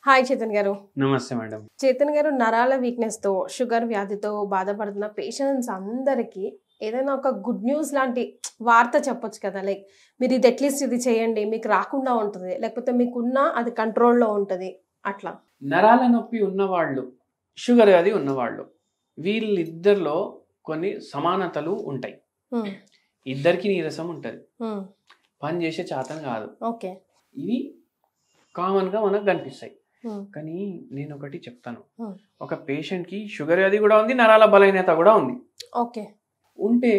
Hi Chetan గారు. నమస్తే madam. Chetan గారు, నరాల వీక్నెస్ తో షుగర్ వ్యాధితో బాధపడుతున్న పేషెంట్స్ అందరికి ఏదైనా ఒక గుడ్ న్యూస్ లాంటి వార్త చెప్పొచ్చు కదా. లైక్ మీరు ఇది అట్లీస్ట్ ఇది చేయండి, మీకు రాకుండా ఉంటుంది, లేకపోతే మీకున్నా అది కంట్రోల్లో ఉంటుంది అట్లా. నరాల నొప్పి ఉన్నవాళ్ళు, షుగర్ వ్యాధి ఉన్నవాళ్ళు, వీళ్ళిద్దరిలో కొన్ని సమానతలు ఉంటాయి. ఇద్దరికి నీరసం ఉంటుంది, పని చేసే చేతన కాదు. ఓకే, ఇవి కామన్ గా మనకు కనిపిస్తాయి. కానీ నేను ఒకటి చెప్తాను, ఒక పేషెంట్ కి షుగర్ వ్యాధి కూడా ఉంది, నరాల బలహీనత కూడా ఉంది. ఓకే, ఉంటే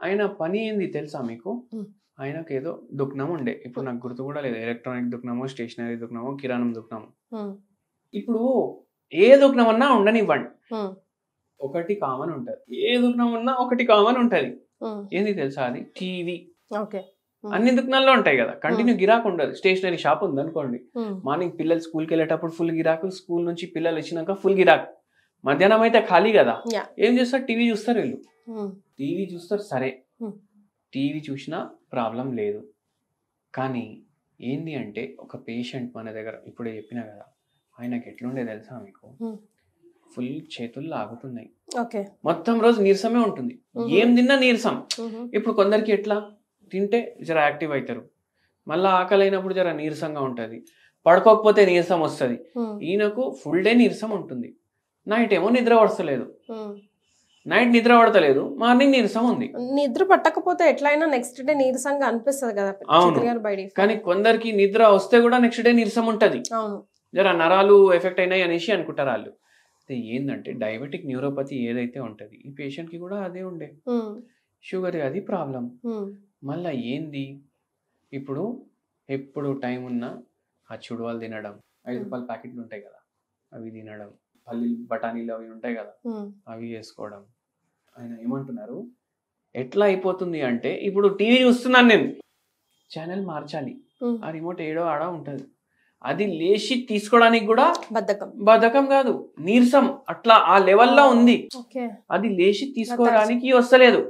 ఆయన పని ఏంది తెలుసా మీకు? ఆయనకు ఏదో దుఃఖనం ఉండే, ఇప్పుడు నాకు గుర్తు కూడా లేదు, ఎలక్ట్రానిక్ దుఃఖనమో, స్టేషనరీ దుఃఖనమో, కిరాణం దుఃఖనమో. ఇప్పుడు ఏ దుఃఖనం అన్నా ఉండనివ్వండి, ఒకటి కామన్ ఉంటది. ఏ దుఃఖనం ఉన్నా ఒకటి కామన్ ఉంటది. ఏంది తెలుసా? అది టీవీ. అన్ని దుకాణాల్లో ఉంటాయి కదా, కంటిన్యూ గిరాకు ఉండదు. స్టేషనరీ షాప్ ఉంది అనుకోండి, మార్నింగ్ పిల్లలు స్కూల్కి వెళ్ళేటప్పుడు ఫుల్ గిరాకు, స్కూల్ నుంచి పిల్లలు వచ్చినాక ఫుల్ గిరాకు, మధ్యాహ్నం అయితే ఖాళీ కదా. ఏం చేస్తారు? టీవీ చూస్తారు. వీళ్ళు టీవీ చూస్తారు, సరే టీవీ చూసినా ప్రాబ్లం లేదు. కానీ ఏంది అంటే ఒక పేషెంట్ మన దగ్గర, ఇప్పుడే చెప్పినా కదా, ఆయనకి ఎట్లుండే తెలుసా మీకు? ఫుల్ చేతులు లాగుతున్నాయి, మొత్తం రోజు నీరసమే ఉంటుంది, ఏం తిన్నా నీరసం. ఇప్పుడు కొందరికి ఎట్లా, తింటే జర యాక్టివ్ అవుతారు, మళ్ళీ ఆకలి అయినప్పుడు జర నీరసంగా ఉంటుంది, పడుకోకపోతే నీరసం వస్తుంది. ఈయనకు ఫుల్ డే నీరసం ఉంటుంది, నైట్ ఏమో నిద్ర పడతలేదు, నైట్ నిద్ర పడతలేదు, మార్నింగ్ నీరసం ఉంది. నిద్ర పట్టకపోతే ఎట్లయినా నెక్స్ట్ డే నీరసంగా అనిపిస్తుంది కదా. అవును, కానీ కొందరికి నిద్ర వస్తే కూడా నెక్స్ట్ డే నీరసం ఉంటది, జర నరాలు ఎఫెక్ట్ అయినాయి అనేసి అనుకుంటారు వాళ్ళు. ఏంటంటే డయాబెటిక్ న్యూరోపతి ఏదైతే ఉంటది, ఈ పేషెంట్ కి కూడా అదే ఉండే, షుగర్ అది ప్రాబ్లం. మళ్ళీ ఏంది, ఇప్పుడు ఎప్పుడు టైం ఉన్నా ఆ చుడువాలు తినడం, 5 రూపాయల ప్యాకెట్లు ఉంటాయి కదా అవి తినడం, పల్లీలు బఠానీలు అవి ఉంటాయి కదా అవి వేసుకోవడం. ఆయన ఏమంటున్నారు, ఎట్లా అయిపోతుంది అంటే, ఇప్పుడు టీవీ చూస్తున్నాను నేను, ఛానల్ మార్చాలి, ఆ రిమోట్ ఏడో ఆడ ఉంటుంది, అది లేచి తీసుకోవడానికి కూడా బద్ధకం కాదు, నీరసం అట్లా ఆ లెవెల్లో ఉంది, అది లేచి తీసుకోవడానికి వస్తలేదు.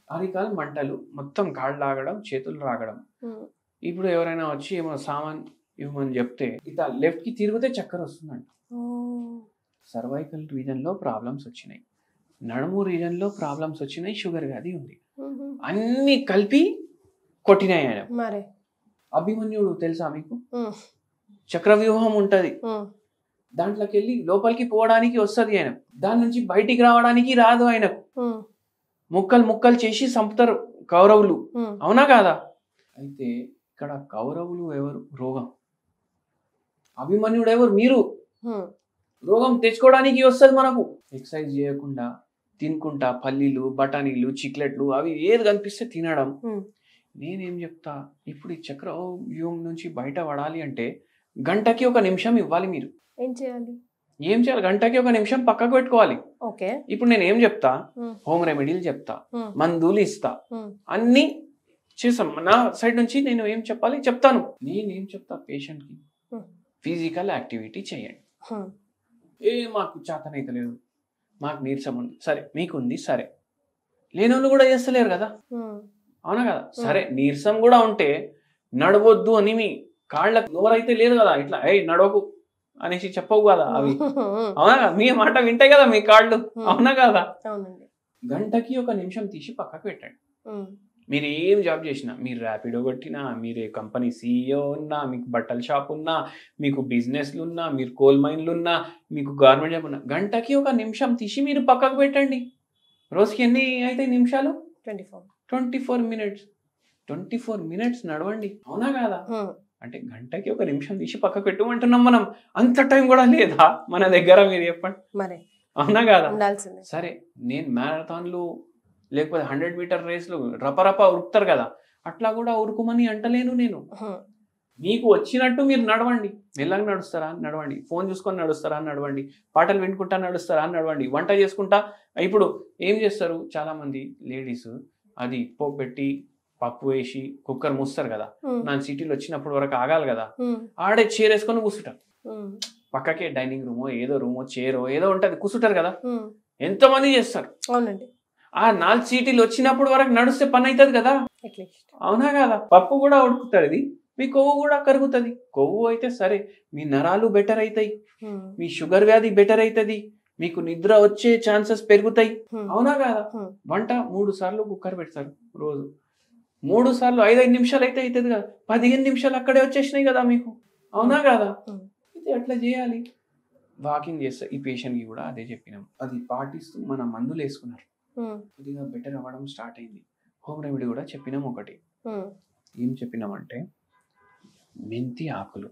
అరికాలు మంటలు, మొత్తం కాళ్ళు లాగడం, చేతులు రాగడం. ఇప్పుడు ఎవరైనా వచ్చి ఏమో సామాన్ ఇవ్వమని చెప్తే ఇట్లా లెఫ్ట్ కి తిరిగితే చక్కర వస్తుందంట. సర్వైకల్ రీజన్ లో ప్రాబ్లమ్స్ వచ్చినాయి, నడుము రీజన్ లో ప్రాబ్లమ్స్ వచ్చినాయి, షుగర్ వ్యాధి ఉంది, అన్ని కలిపి కొట్టినాయి ఆయన. అభిమన్యుడు తెలుసా మీకు? చక్రవ్యూహం ఉంటది, దాంట్లోకి వెళ్ళి లోపలికి పోవడానికి వస్తుంది ఆయన, దాని నుంచి బయటికి రావడానికి రాదు ఆయనకు. ముక్కలు ముక్కలు చేసి చంపుతారు కౌరవులు, అవునా కాదా? అయితే ఇక్కడ కౌరవులు ఎవరు? రోగం. అభిమన్యుడు ఎవరు? మీరు. రోగం తెచ్చుకోవడానికి వస్తుంది మనకు. ఎక్సర్సైజ్ చేయకుండా తినుకుంటా పల్లీలు, బఠానీలు, చిక్లెట్లు అవి ఏది కనిపిస్తే తినడం. నేనేం చెప్తా, ఇప్పుడు ఈ చక్రవ్యూహం నుంచి బయట పడాలి అంటే గంటకి 1 నిమిషం ఇవ్వాలి. మీరు ఏం చేయాలి? గంటకి 1 నిమిషం పక్కకు పెట్టుకోవాలి. ఇప్పుడు నేను ఏం చెప్తా, హోమ్ రెమెడీలు చెప్తా, మందులు ఇస్తా, అన్ని చేసాం. నా సైడ్ నుంచి నేను ఏం చెప్పాలి చెప్తాను. నేనేం చెప్తా పేషెంట్ కి, ఫిజికల్ యాక్టివిటీ చేయండి. మాకు చేతనైతే లేదు, మాకు నీరసం ఉంది, సరే మీకుంది, సరే లేని వాళ్ళు కూడా చేస్తలేరు కదా, అవునా కదా? సరే నీరసం కూడా ఉంటే నడవద్దు అని మీ కాళ్ళకు నోరైతే లేదు కదా, ఇట్లా నడవకు అనేసి చెప్పవు కదా అవి, అవునా కదా? మీ మాట వింటాయి కదా మీ కాళ్ళు, అవునా కదా? గంటకి 1 నిమిషం తీసి పక్కకు పెట్టండి. మీరు ఏం జాబ్ చేసినా, మీరు ర్యాపిడో కొట్టినా, మీరే కంపెనీ CEO ఉన్నా, మీకు బట్టల షాప్ ఉన్నా, మీకు బిజినెస్లు ఉన్నా, మీరు కోల్ మైన్లు ఉన్నా, మీకు గవర్నమెంట్ జాబ్ ఉన్నా, గంటకి 1 నిమిషం తీసి మీరు పక్కకు పెట్టండి. రోజుకి ఎన్ని అయితే నిమిషాలు? 24 మినిట్స్. 24 మినిట్స్ నడవండి, అవునా కాదా? అంటే గంటకి 1 నిమిషం తీసి పక్కకు పెట్టమంటున్నాం మనం. అంత టైం కూడా లేదా మన దగ్గర? మీరు చెప్పండి, అవునా కాదా? సరే నేను మ్యారథాన్లు లేకపోతే 100 మీటర్ రేస్లు రపరప ఉరుకుతారు కదా, అట్లా కూడా ఉరుకుమని అంటలేను నేను. మీకు వచ్చినట్టు మీరు నడవండి. మెల్లగా నడుస్తారా నడవండి, ఫోన్ చూసుకొని నడుస్తారా నడవండి, పాటలు వినుకుంటా నడుస్తారా నడవండి, వంట చేసుకుంటా. ఇప్పుడు ఏం చేస్తారు చాలా మంది లేడీస్, అది పోపు పెట్టి పప్పు వేసి కుక్కర్ మూస్తారు కదా, నా సిటీలో వచ్చినప్పుడు వరకు ఆగాలి కదా, ఆడే చైర్ వేసుకొని కూర్చుంటారు. పక్కకే డైనింగ్ రూమో ఏదో రూమో చైరో ఏదో ఉంటది, కూర్చుంటారు కదా. ఎంతమంది చేస్తారు? అవునండి. ఆ 4 సీటీలు వచ్చినప్పుడు వరకు నడుస్తే పని అవుతుంది కదా, అవునా కదా? పప్పు కూడా ఉడుకుతారు, ఇది మీ కొవ్వు కూడా కరుగుతుంది. కొవ్వు అయితే సరే, మీ నరాలు బెటర్ అవుతాయి, మీ షుగర్ వ్యాధి బెటర్ అవుతుంది, మీకు నిద్ర వచ్చే ఛాన్సెస్ పెరుగుతాయి. అవునా కాదా? వంట 3 సార్లు కుక్కర్ పెడతారు రోజు, 3 సార్లు 5-5 నిమిషాలు అయితే అవుతుంది కదా, 15 నిమిషాలు అక్కడే వచ్చేసినాయి కదా మీకు. అవునా కాదా? అయితే అట్లా చేయాలి. వాకింగ్ చేస్తా. ఈ పేషెంట్కి కూడా అదే చెప్పినాం. అది పాటిస్తూ మన మందులు వేసుకున్నారు, కొద్దిగా బెటర్ అవ్వడం స్టార్ట్ అయింది. హోమ్ రెమెడీ కూడా చెప్పినాం ఒకటి. ఏం చెప్పినామంటే మెంతి ఆకులు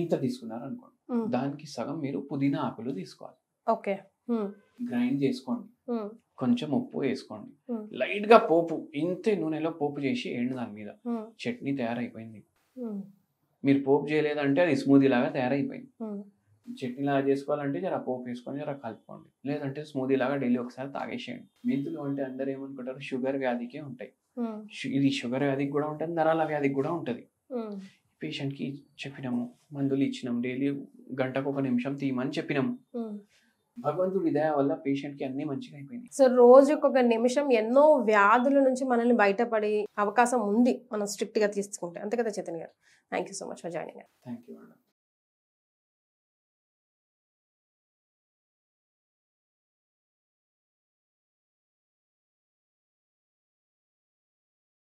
ఇంత తీసుకున్నారు అనుకోండి, దానికి సగం మీరు పుదీనా ఆకులు తీసుకోవాలి. ఓకే, గ్రైండ్ చేసుకోండి, కొంచెం ఉప్పు వేసుకోండి, లైట్ గా పోపు, ఇంతే నూనెలో పోపు చేసి ఎండు దాని మీద చట్నీ తయారైపోయింది. మీరు పోపు చేయలేదంటే అది స్మూదీ లాగా తయారైపోయింది. చట్నీ లాగా చేసుకోవాలంటే జర పోపు వేసుకొని జర కలుపుకోండి, లేదంటే స్మూదీ లాగా డైలీ ఒకసారి తాగేసేయండి. మెంతులు అంటే అందరు ఏమనుకుంటారు, షుగర్ వ్యాధికే ఉంటాయి. ఇది షుగర్ వ్యాధికి కూడా ఉంటుంది, నరాల వ్యాధికి కూడా ఉంటుంది. పేషెంట్ కి చెప్పినాము, మందులు ఇచ్చినాం, డైలీ గంటకు 1 నిమిషం తీయమని చెప్పినాము. భగవంతుడి దయ వల్ల పేషెంట్ కి అన్ని మంచిగా అయిపోయింది. సో రోజుకు 1 నిమిషం ఎన్నో వ్యాధుల నుంచి మనల్ని బయటపడే అవకాశం ఉంది మనం స్ట్రిక్ట్ గా తీసుకుంటే. అంతే కదా చైతన్య గారు? Thank you so much for joining. Thank you madam.